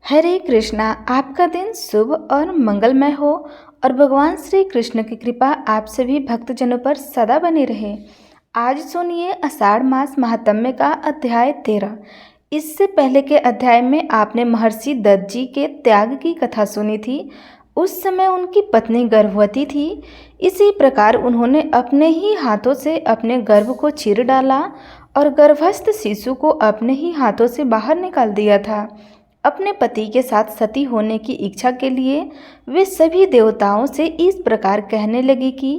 हरे कृष्णा। आपका दिन शुभ और मंगलमय हो और भगवान श्री कृष्ण की कृपा आप सभी भक्तजनों पर सदा बनी रहे। आज सुनिए आषाढ़ मास महात्म्य का अध्याय 13। इससे पहले के अध्याय में आपने महर्षि दत्त के त्याग की कथा सुनी थी। उस समय उनकी पत्नी गर्भवती थी। इसी प्रकार उन्होंने अपने ही हाथों से अपने गर्भ को चीर डाला और गर्भस्थ शिशु को अपने ही हाथों से बाहर निकाल दिया था। अपने पति के साथ सती होने की इच्छा के लिए वे सभी देवताओं से इस प्रकार कहने लगी कि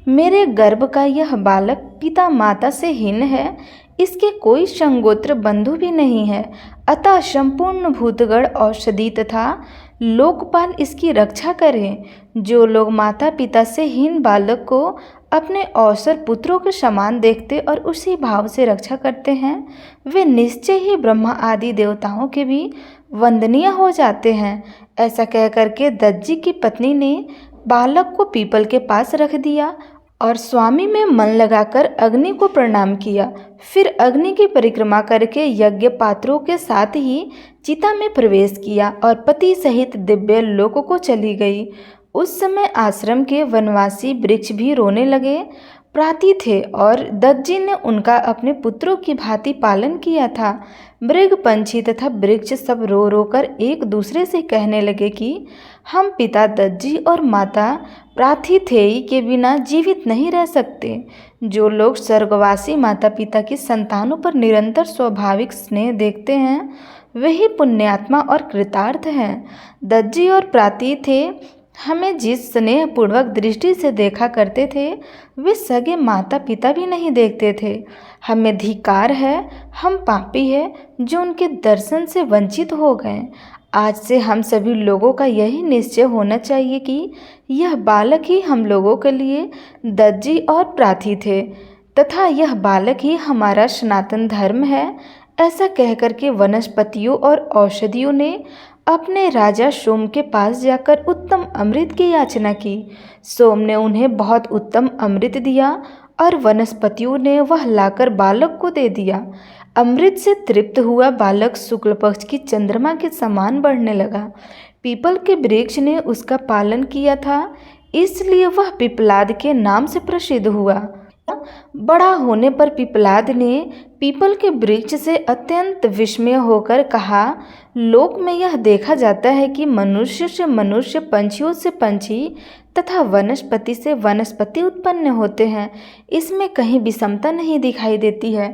मेरे गर्भ का यह बालक पिता माता से हीन है, इसके कोई संगोत्र बंधु भी नहीं है, अतः संपूर्ण भूतगण औषधि तथा लोकपाल इसकी रक्षा करें। जो लोग माता पिता से हीन बालक को अपने अवसर पुत्रों के समान देखते और उसी भाव से रक्षा करते हैं, वे निश्चय ही ब्रह्मा आदि देवताओं के भी वंदनीय हो जाते हैं। ऐसा कह करके दत्त जी की पत्नी ने बालक को पीपल के पास रख दिया और स्वामी में मन लगाकर अग्नि को प्रणाम किया। फिर अग्नि की परिक्रमा करके यज्ञ पात्रों के साथ ही चिता में प्रवेश किया और पति सहित दिव्य लोक को चली गई। उस समय आश्रम के वनवासी वृक्ष भी रोने लगे प्राती थे और दत्त जी ने उनका अपने पुत्रों की भांति पालन किया था। मृग पंछी तथा वृक्ष सब रो रो कर एक दूसरे से कहने लगे कि हम पिता दत्त जी और माता प्राथिथेयी के बिना जीवित नहीं रह सकते। जो लोग स्वर्गवासी माता पिता की संतानों पर निरंतर स्वाभाविक स्नेह देखते हैं, वही पुण्यात्मा और कृतार्थ हैं। दत्त जी और प्राथिथेय हमें जिस स्नेहपूर्वक दृष्टि से देखा करते थे, वे सगे माता पिता भी नहीं देखते थे। हमें धिक्कार है, हम पापी हैं जो उनके दर्शन से वंचित हो गए। आज से हम सभी लोगों का यही निश्चय होना चाहिए कि यह बालक ही हम लोगों के लिए दत्त जी और प्रार्थी थे तथा यह बालक ही हमारा सनातन धर्म है। ऐसा कहकर के वनस्पतियों और औषधियों ने अपने राजा सोम के पास जाकर उत्तम अमृत की याचना की। सोम ने उन्हें बहुत उत्तम अमृत दिया और वनस्पतियों ने वह लाकर बालक को दे दिया। अमृत से तृप्त हुआ बालक शुक्ल पक्ष की चंद्रमा के समान बढ़ने लगा। पीपल के वृक्ष ने उसका पालन किया था, इसलिए वह पिपलाद के नाम से प्रसिद्ध हुआ। बड़ा होने पर पिपलाद ने पीपल के वृक्ष से अत्यंत विस्मय होकर कहा, लोक में यह देखा जाता है कि मनुष्य से मनुष्य, पंछियों से पंछी तथा वनस्पति से वनस्पति उत्पन्न होते हैं। इसमें कहीं विषमता नहीं दिखाई देती है,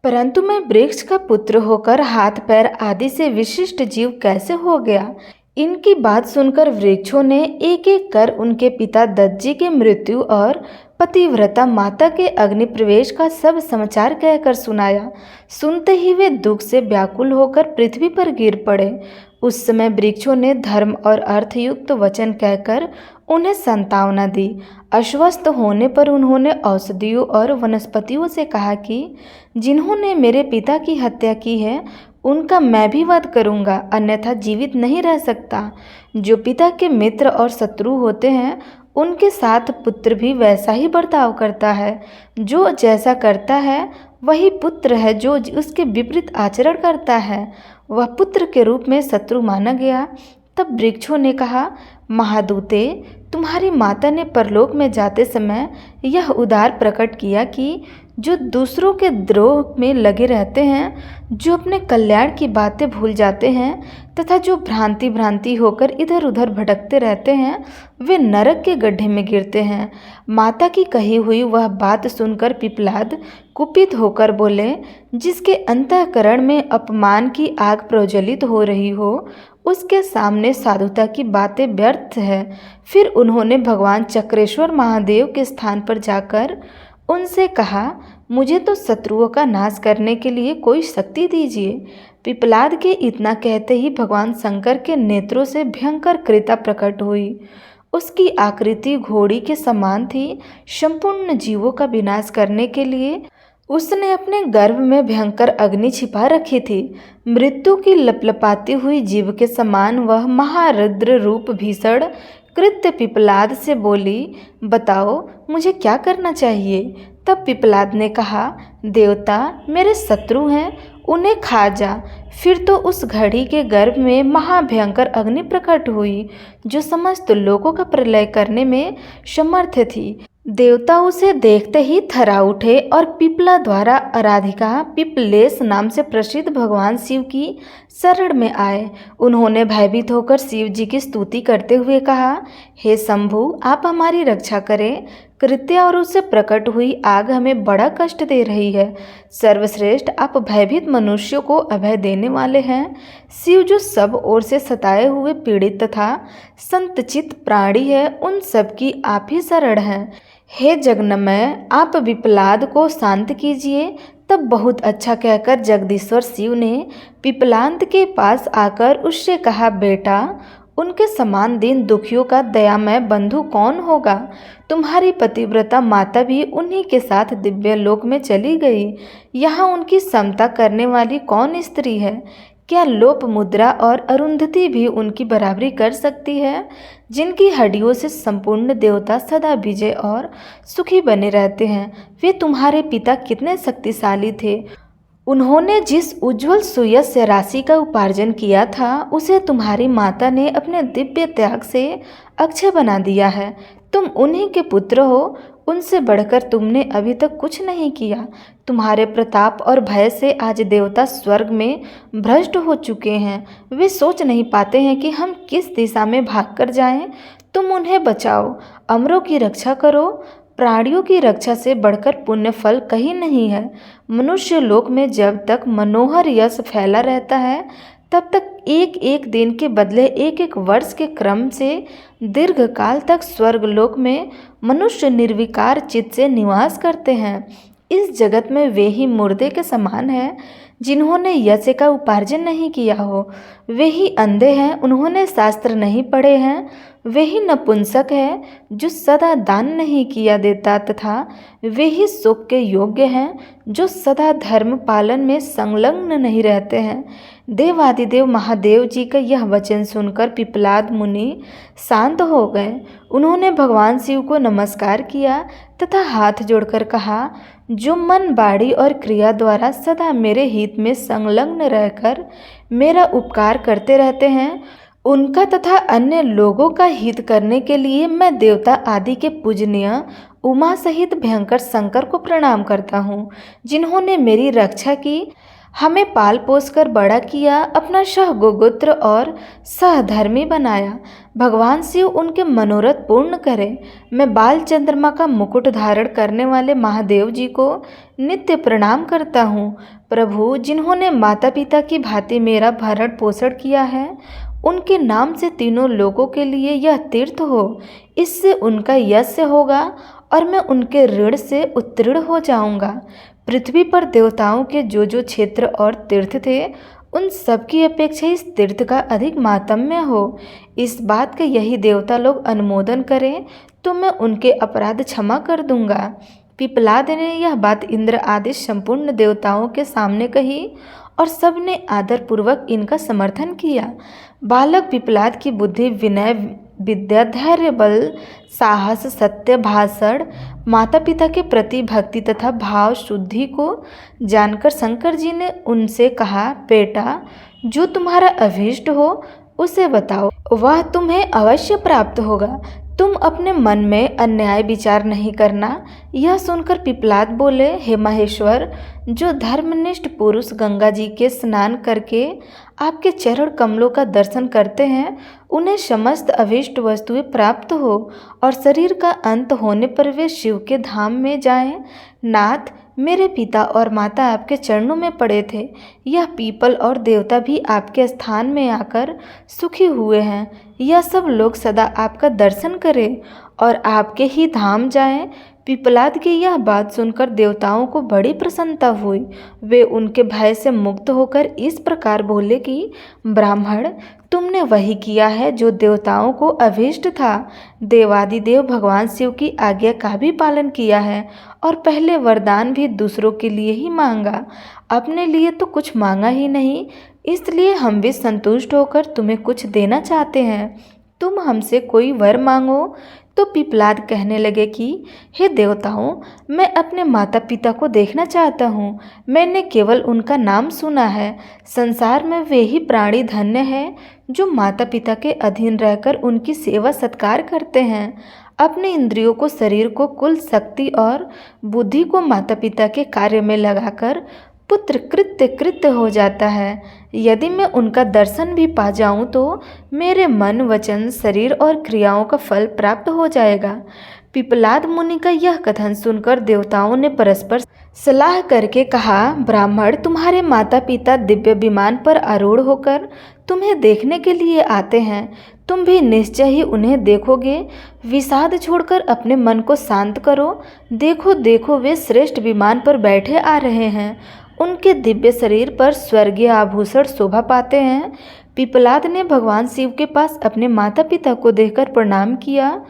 परंतु मैं वृक्ष का पुत्र होकर हाथ पैर आदि से विशिष्ट जीव कैसे हो गया। इनकी बात सुनकर वृक्षों ने एक एक कर उनके पिता दत्त जी की मृत्यु और पतिव्रता माता के अग्नि प्रवेश का सब समाचार कहकर सुनाया। सुनते ही वे दुख से व्याकुल होकर पृथ्वी पर गिर पड़े। उस समय वृक्षों ने धर्म और अर्थयुक्त वचन कहकर उन्हें सांत्वना दी। अस्वस्थ होने पर उन्होंने औषधियों और वनस्पतियों से कहा कि जिन्होंने मेरे पिता की हत्या की है, उनका मैं भी वध करूंगा, अन्यथा जीवित नहीं रह सकता। जो पिता के मित्र और शत्रु होते हैं, उनके साथ पुत्र भी वैसा ही बर्ताव करता है। जो जैसा करता है वही पुत्र है, जो उसके विपरीत आचरण करता है वह पुत्र के रूप में शत्रु माना गया। तब वृक्षों ने कहा, महादूते, तुम्हारी माता ने परलोक में जाते समय यह उदार प्रकट किया कि जो दूसरों के द्रोह में लगे रहते हैं, जो अपने कल्याण की बातें भूल जाते हैं तथा जो भ्रांति होकर इधर उधर भटकते रहते हैं, वे नरक के गड्ढे में गिरते हैं। माता की कही हुई वह बात सुनकर पिपलाद कुपित होकर बोले, जिसके अंतःकरण में अपमान की आग प्रज्वलित हो रही हो, उसके सामने साधुता की बातें व्यर्थ है। फिर उन्होंने भगवान चक्रेश्वर महादेव के स्थान पर जाकर उनसे कहा, मुझे तो शत्रुओं का नाश करने के लिए कोई शक्ति दीजिए। पिपलाद के इतना कहते ही भगवान शंकर के नेत्रों से भयंकर क्रीड़ा प्रकट हुई। उसकी आकृति घोड़ी के समान थी। संपूर्ण जीवों का विनाश करने के लिए उसने अपने गर्भ में भयंकर अग्नि छिपा रखी थी। मृत्यु की लपलपाती हुई जीव के समान वह महारुद्र रूप भीषण कृत्य पिपलाद से बोली, बताओ मुझे क्या करना चाहिए। तब पिपलाद ने कहा, देवता मेरे शत्रु हैं, उन्हें खा जा। फिर तो उस घड़ी के गर्भ में महाभयंकर अग्नि प्रकट हुई, जो समस्त लोगों का प्रलय करने में समर्थ थी। देवता उसे देखते ही थर्रा उठे और पिपला द्वारा आराधिका पिपलेश नाम से प्रसिद्ध भगवान शिव की शरण में आए। उन्होंने भयभीत होकर शिव जी की स्तुति करते हुए कहा, हे शंभु, आप हमारी रक्षा करें। कृत्या और उससे प्रकट हुई आग हमें बड़ा कष्ट दे रही है। सर्वश्रेष्ठ, आप भयभीत मनुष्यों को अभय देने वाले हैं। शिव जो सब ओर से सताए हुए पीड़ित तथा संतचित प्राणी है, उन सब की आप ही शरण हैं। हे जगन्मय, आप विपलाद को शांत कीजिए। तब बहुत अच्छा कहकर जगदीश्वर शिव ने पिपलाद के पास आकर उससे कहा, बेटा, उनके समान दीन दुखियों का दयामय बंधु कौन होगा? तुम्हारी पतिव्रता माता भी उन्हीं के साथ दिव्य लोक में चली गई। यहाँ उनकी समता करने वाली कौन स्त्री है? क्या लोप मुद्रा और अरुंधति भी उनकी बराबरी कर सकती है, जिनकी हड्डियों से संपूर्ण देवता सदा विजय और सुखी बने रहते हैं? वे तुम्हारे पिता कितने शक्तिशाली थे। उन्होंने जिस उज्जवल सुयश राशि का उपार्जन किया था, उसे तुम्हारी माता ने अपने दिव्य त्याग से अक्षय बना दिया है। तुम उन्हीं के पुत्र हो, उनसे बढ़कर तुमने अभी तक कुछ नहीं किया। तुम्हारे प्रताप और भय से आज देवता स्वर्ग में भ्रष्ट हो चुके हैं। वे सोच नहीं पाते हैं कि हम किस दिशा में भागकर जाएं। तुम उन्हें बचाओ, अमरों की रक्षा करो। प्राणियों की रक्षा से बढ़कर पुण्य फल कहीं नहीं है। मनुष्य लोक में जब तक मनोहर यश फैला रहता है, तब तक एक एक दिन के बदले एक एक वर्ष के क्रम से दीर्घ काल तक स्वर्गलोक में मनुष्य निर्विकार चित्त से निवास करते हैं। इस जगत में वे ही मुर्दे के समान हैं, जिन्होंने यश का उपार्जन नहीं किया हो। वे ही अंधे हैं, उन्होंने शास्त्र नहीं पढ़े हैं। वे ही नपुंसक है, जो सदा दान नहीं किया देता, तथा वे ही सुख के योग्य हैं, जो सदा धर्म पालन में संलग्न नहीं रहते हैं। देवादिदेव महादेव जी का यह वचन सुनकर पिपलाद मुनि शांत हो गए। उन्होंने भगवान शिव को नमस्कार किया तथा हाथ जोड़कर कहा, जो मन, बाणी और क्रिया द्वारा सदा मेरे हित में संलग्न रहकर मेरा उपकार करते रहते हैं, उनका तथा अन्य लोगों का हित करने के लिए मैं देवता आदि के पूजनीय उमा सहित भयंकर शंकर को प्रणाम करता हूँ, जिन्होंने मेरी रक्षा की, हमें पाल पोस कर बड़ा किया, अपना सह गोगोत्र और सहधर्मी बनाया। भगवान शिव उनके मनोरथ पूर्ण करें। मैं बाल चंद्रमा का मुकुट धारण करने वाले महादेव जी को नित्य प्रणाम करता हूँ। प्रभु, जिन्होंने माता पिता की भांति मेरा भरण पोषण किया है, उनके नाम से तीनों लोगों के लिए यह तीर्थ हो। इससे उनका यश होगा और मैं उनके ऋण से उत्तीर्ण हो जाऊंगा। पृथ्वी पर देवताओं के जो क्षेत्र और तीर्थ थे, उन सब की अपेक्षा इस तीर्थ का अधिक माहात्म्य हो। इस बात का यही देवता लोग अनुमोदन करें तो मैं उनके अपराध क्षमा कर दूंगा। पिपलाद ने यह बात इंद्र आदि संपूर्ण देवताओं के सामने कही और सबने आदरपूर्वक इनका समर्थन किया। बालक पिपलाद की बुद्धि, विनय, विद्या, धैर्य, बल, साहस, सत्य भाषण, माता पिता के प्रति भक्ति तथा भाव शुद्धि को जानकर शंकर जी ने उनसे कहा, बेटा, जो तुम्हारा अभीष्ट हो उसे बताओ, वह तुम्हें अवश्य प्राप्त होगा। तुम अपने मन में अन्याय विचार नहीं करना। यह सुनकर पिपलाद बोले, हे महेश्वर, जो धर्मनिष्ठ पुरुष गंगा जी के स्नान करके आपके चरण कमलों का दर्शन करते हैं, उन्हें समस्त अभीष्ट वस्तुएं प्राप्त हो और शरीर का अंत होने पर वे शिव के धाम में जाएं। नाथ, मेरे पिता और माता आपके चरणों में पड़े थे। यह पीपल और देवता भी आपके स्थान में आकर सुखी हुए हैं। यह सब लोग सदा आपका दर्शन करें और आपके ही धाम जाएं। पिपलाद की यह बात सुनकर देवताओं को बड़ी प्रसन्नता हुई। वे उनके भय से मुक्त होकर इस प्रकार बोले कि ब्राह्मण, तुमने वही किया है जो देवताओं को अभीष्ट था। देवादिदेव भगवान शिव की आज्ञा का भी पालन किया है और पहले वरदान भी दूसरों के लिए ही मांगा, अपने लिए तो कुछ मांगा ही नहीं। इसलिए हम भी संतुष्ट होकर तुम्हें कुछ देना चाहते हैं। तुम हमसे कोई वर मांगो। तो पिपलाद कहने लगे कि हे देवताओं, मैं अपने माता पिता को देखना चाहता हूँ। मैंने केवल उनका नाम सुना है। संसार में वे ही प्राणी धन्य हैं जो माता पिता के अधीन रहकर उनकी सेवा सत्कार करते हैं। अपने इंद्रियों को, शरीर को, कुल शक्ति और बुद्धि को माता पिता के कार्य में लगाकर पुत्र कृत्य कृत्य हो जाता है। यदि मैं उनका दर्शन भी पा जाऊं तो मेरे मन, वचन, शरीर और क्रियाओं का फल प्राप्त हो जाएगा। पिपलाद मुनि का यह कथन सुनकर देवताओं ने परस्पर सलाह करके कहा, ब्राह्मण, तुम्हारे माता पिता दिव्य विमान पर आरूढ़ होकर तुम्हें देखने के लिए आते हैं। तुम भी निश्चय ही उन्हें देखोगे। विषाद छोड़कर अपने मन को शांत करो। देखो देखो, वे श्रेष्ठ विमान पर बैठे आ रहे हैं। उनके दिव्य शरीर पर स्वर्गीय आभूषण शोभा पाते हैं। पिपलाद ने भगवान शिव के पास अपने माता पिता को देखकर प्रणाम किया।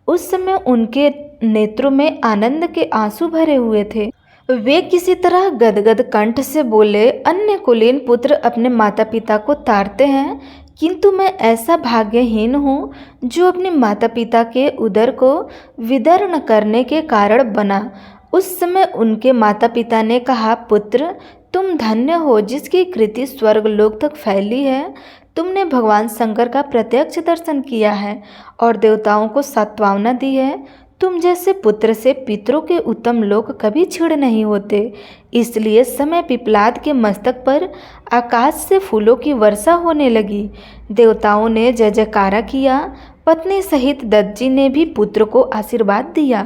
उस समय उनके नेत्रों में आनंद के आंसू भरे हुए थे। वे किसी तरह गदगद कंठ से बोले, अन्य कुलीन पुत्र अपने माता पिता को ताड़ते हैं, किंतु मैं ऐसा भाग्यहीन हूँ जो अपने माता पिता के उदर को विदर्ण करने के कारण बना। उस समय उनके माता पिता ने कहा, पुत्र, तुम धन्य हो जिसकी कृति स्वर्ग लोक तक फैली है। तुमने भगवान शंकर का प्रत्यक्ष दर्शन किया है और देवताओं को सत्वावना दी है। तुम जैसे पुत्र से पितरों के उत्तम लोक कभी छिड़ नहीं होते। इसलिए समय पिपलाद के मस्तक पर आकाश से फूलों की वर्षा होने लगी। देवताओं ने जय जयकारा किया। पत्नी सहित दत्तजी ने भी पुत्र को आशीर्वाद दिया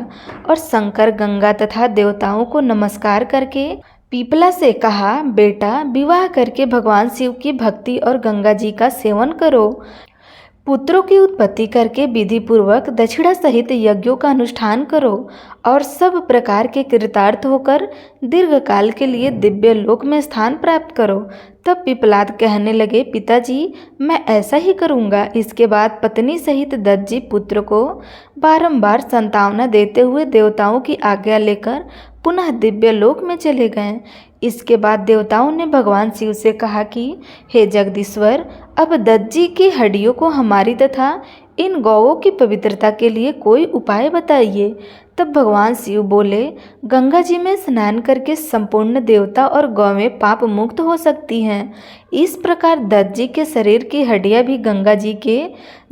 और शंकर, गंगा तथा देवताओं को नमस्कार करके पीपला से कहा, बेटा, विवाह करके भगवान शिव की भक्ति और गंगा जी का सेवन करो। पुत्रों की उत्पत्ति करके विधि पूर्वक दक्षिणा सहित यज्ञों का अनुष्ठान करो और सब प्रकार के कृतार्थ होकर दीर्घ काल के लिए दिव्य लोक में स्थान प्राप्त करो। तब पिपलाद कहने लगे, पिताजी, मैं ऐसा ही करूँगा। इसके बाद पत्नी सहित दत्तजी पुत्र को बारंबार संतावना देते हुए देवताओं की आज्ञा लेकर पुनः दिव्य लोक में चले गए। इसके बाद देवताओं ने भगवान शिव से कहा कि हे जगदीश्वर, अब दत्तजी की हड्डियों को हमारी तथा इन गौओं की पवित्रता के लिए कोई उपाय बताइए। तब भगवान शिव बोले, गंगा जी में स्नान करके संपूर्ण देवता और गौवें पाप मुक्त हो सकती हैं। इस प्रकार दत्तजी के शरीर की हड्डियां भी गंगा जी के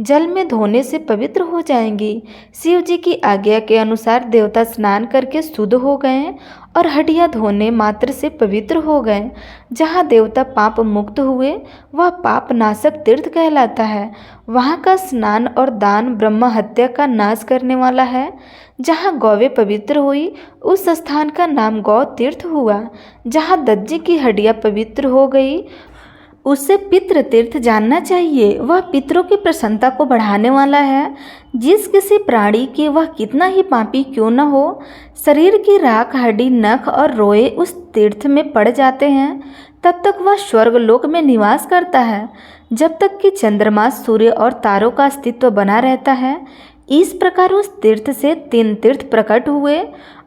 जल में धोने से पवित्र हो जाएंगी। शिव जी की आज्ञा के अनुसार देवता स्नान करके शुद्ध हो गए और हड्डियां धोने मात्र से पवित्र हो गए। जहाँ देवता पाप मुक्त हुए वह पाप नाशक तीर्थ कहलाता है। वहाँ का स्नान और दान ब्रह्म हत्या का नाश करने वाला है। जहाँ गौवें पवित्र हुई उस स्थान का नाम गौ तीर्थ हुआ। जहाँ दत्तजी की हड्डियां पवित्र हो गई उसे पितृ तीर्थ जानना चाहिए। वह पितरों की प्रसन्नता को बढ़ाने वाला है। जिस किसी प्राणी के वह कितना ही पापी क्यों न हो, शरीर की राख, हड्डी, नख और रोए उस तीर्थ में पड़ जाते हैं, तब तक वह स्वर्ग लोक में निवास करता है, जब तक कि चंद्रमा, सूर्य और तारों का अस्तित्व बना रहता है। इस प्रकार उस तीर्थ से 3 तीर्थ प्रकट हुए।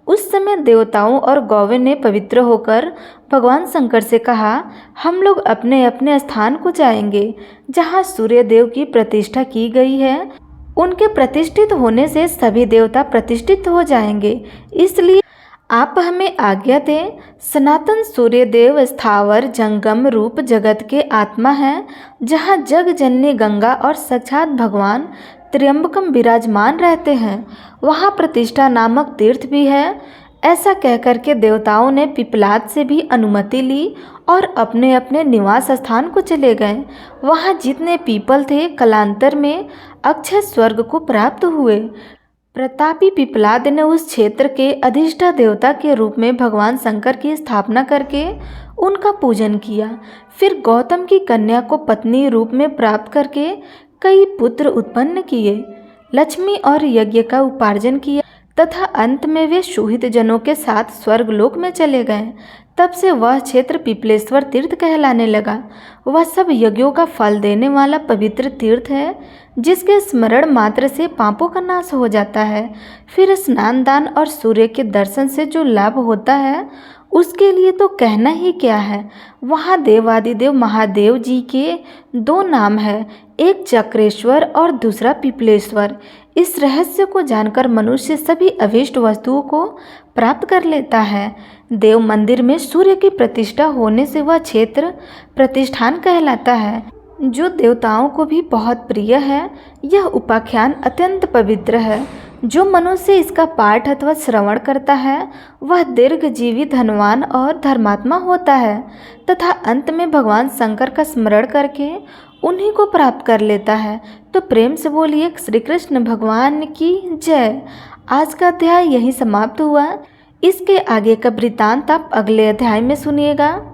उस समय देवताओं और गौवें ने पवित्र होकर भगवान शंकर से कहा, हम लोग अपने अपने स्थान को जाएंगे जहाँ सूर्य देव की प्रतिष्ठा की गई है। उनके प्रतिष्ठित होने से सभी देवता प्रतिष्ठित हो जाएंगे। इसलिए आप हमें आज्ञा दें। सनातन सूर्य देव स्थावर जंगम रूप जगत के आत्मा हैं, जहाँ जग जननी गंगा और साक्षात भगवान त्र्यंबकम विराजमान रहते हैं। वहाँ प्रतिष्ठा नामक तीर्थ भी है। ऐसा कहकर के देवताओं ने पिपलाद से भी अनुमति ली और अपने अपने निवास स्थान को चले गए। वहाँ जितने पीपल थे कालांतर में अक्षय स्वर्ग को प्राप्त हुए। प्रतापी पिपलाद ने उस क्षेत्र के अधिष्ठा देवता के रूप में भगवान शंकर की स्थापना करके उनका पूजन किया। फिर गौतम की कन्या को पत्नी रूप में प्राप्त करके कई पुत्र उत्पन्न किए, लक्ष्मी और यज्ञ का उपार्जन किया तथा अंत में वे शोहित जनों के साथ स्वर्गलोक में चले गए। तब से वह क्षेत्र पिपलेश्वर तीर्थ कहलाने लगा। वह सब यज्ञों का फल देने वाला पवित्र तीर्थ है, जिसके स्मरण मात्र से पापों का नाश हो जाता है। फिर स्नान दान और सूर्य के दर्शन से जो लाभ होता है उसके लिए तो कहना ही क्या है। वहाँ देवादिदेव महादेव जी के दो नाम है, एक चक्रेश्वर और दूसरा पिपलेश्वर। इस रहस्य को जानकर मनुष्य सभी अभीष्ट वस्तुओं को प्राप्त कर लेता है। देव मंदिर में सूर्य की प्रतिष्ठा होने से वह क्षेत्र प्रतिष्ठान कहलाता है, जो देवताओं को भी बहुत प्रिय है। यह उपाख्यान अत्यंत पवित्र है। जो मनुष्य इसका पाठ अथवा श्रवण करता है वह दीर्घजीवी, धनवान और धर्मात्मा होता है तथा अंत में भगवान शंकर का स्मरण करके उन्हीं को प्राप्त कर लेता है। तो प्रेम से बोलिए श्री कृष्ण भगवान की जय। आज का अध्याय यहीं समाप्त हुआ। इसके आगे का वृत्तांत आप अगले अध्याय में सुनिएगा।